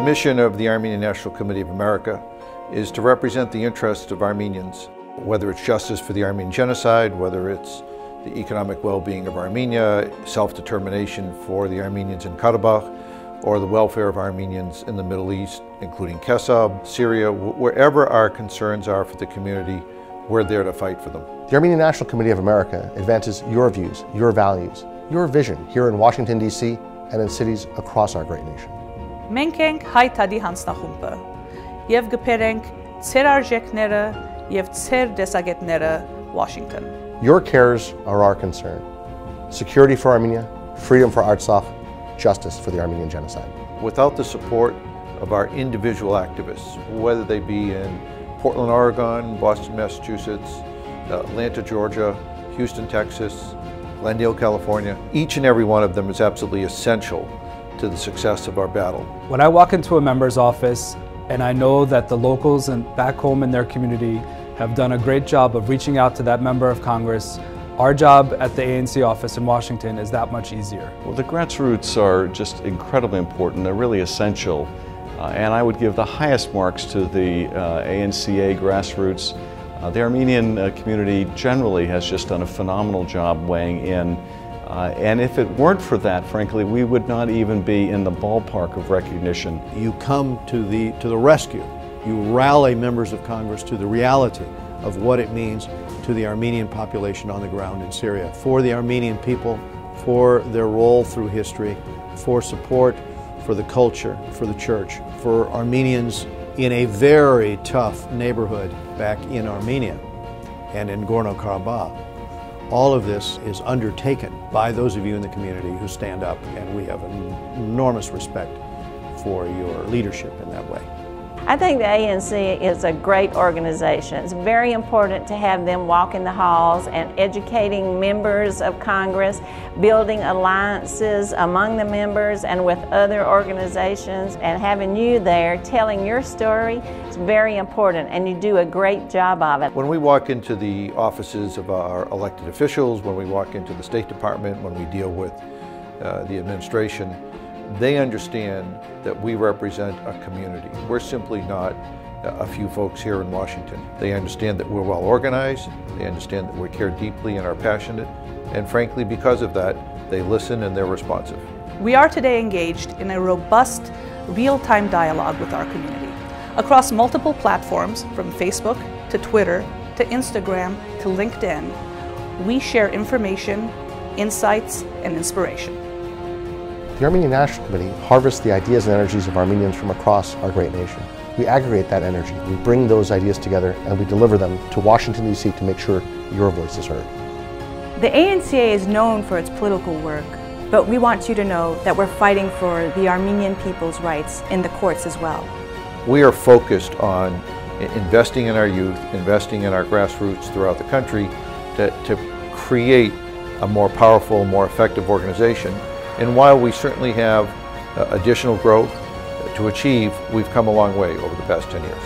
mission of the Armenian National Committee of America is to represent the interests of Armenians, whether it's justice for the Armenian Genocide, whether it's the economic well-being of Armenia, self-determination for the Armenians in Karabakh, or the welfare of Armenians in the Middle East, including Kesab, Syria. Wherever our concerns are for the community, we're there to fight for them. The Armenian National Committee of America advances your views, your values, your vision here in Washington, D.C. and in cities across our great nation. Մենք ենք հայ թադի հանձնախումբը եւ գբերենք ցեր արժեքները եւ ցեր դեսագետները Washington. Your cares are our concern. Security for Armenia, freedom for Artsakh, justice for the Armenian Genocide. Without the support of our individual activists, whether they be in Portland, Oregon, Boston, Massachusetts, Atlanta, Georgia, Houston, Texas, Glendale, California, each and every one of them is absolutely essential to the success of our battle. When I walk into a member's office and I know that the locals and back home in their community have done a great job of reaching out to that member of Congress, our job at the ANC office in Washington is that much easier. Well, the grassroots are just incredibly important. They're really essential. And I would give the highest marks to the ANCA grassroots. The Armenian community generally has just done a phenomenal job weighing in. And if it weren't for that, frankly, we would not even be in the ballpark of recognition. You come to the rescue. You rally members of Congress to the reality of what it means to the Armenian population on the ground in Syria, for the Armenian people, for their role through history, for support for the culture, for the church, for Armenians in a very tough neighborhood back in Armenia and in Gorno-Karabakh. All of this is undertaken by those of you in the community who stand up, and we have an enormous respect for your leadership in that way. I think the ANC is a great organization. It's very important to have them walk in the halls and educating members of Congress, building alliances among the members and with other organizations, and having you there telling your story is very important, and you do a great job of it. When we walk into the offices of our elected officials, when we walk into the State Department, when we deal with the administration, they understand that we represent a community. We're simply not a few folks here in Washington. They understand that we're well organized, they understand that we care deeply and are passionate, and frankly, because of that, they listen and they're responsive. We are today engaged in a robust, real-time dialogue with our community. Across multiple platforms, from Facebook to Twitter to Instagram to LinkedIn, we share information, insights, and inspiration. The Armenian National Committee harvests the ideas and energies of Armenians from across our great nation. We aggregate that energy, we bring those ideas together, and we deliver them to Washington, D.C. to make sure your voice is heard. The ANCA is known for its political work, but we want you to know that we're fighting for the Armenian people's rights in the courts as well. We are focused on investing in our youth, investing in our grassroots throughout the country to create a more powerful, more effective organization. And while we certainly have additional growth to achieve, we've come a long way over the past 10 years.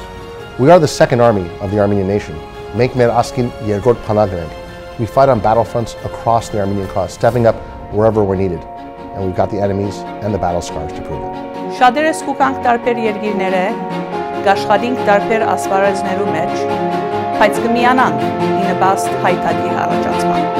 We are the second army of the Armenian nation. Մենք մեր ասկին երկրորդ բանակն ենք. We fight on battlefronts across the Armenian cause, stepping up wherever we're needed. And we've got the enemies and the battle scars to prove it. Շատերս կուկանք տարբեր երկիրները, կաշխատենք տարբեր ասպարեզներու մեջ, բայց կմիանանք ի նպաստ հայ թադի առաջացման։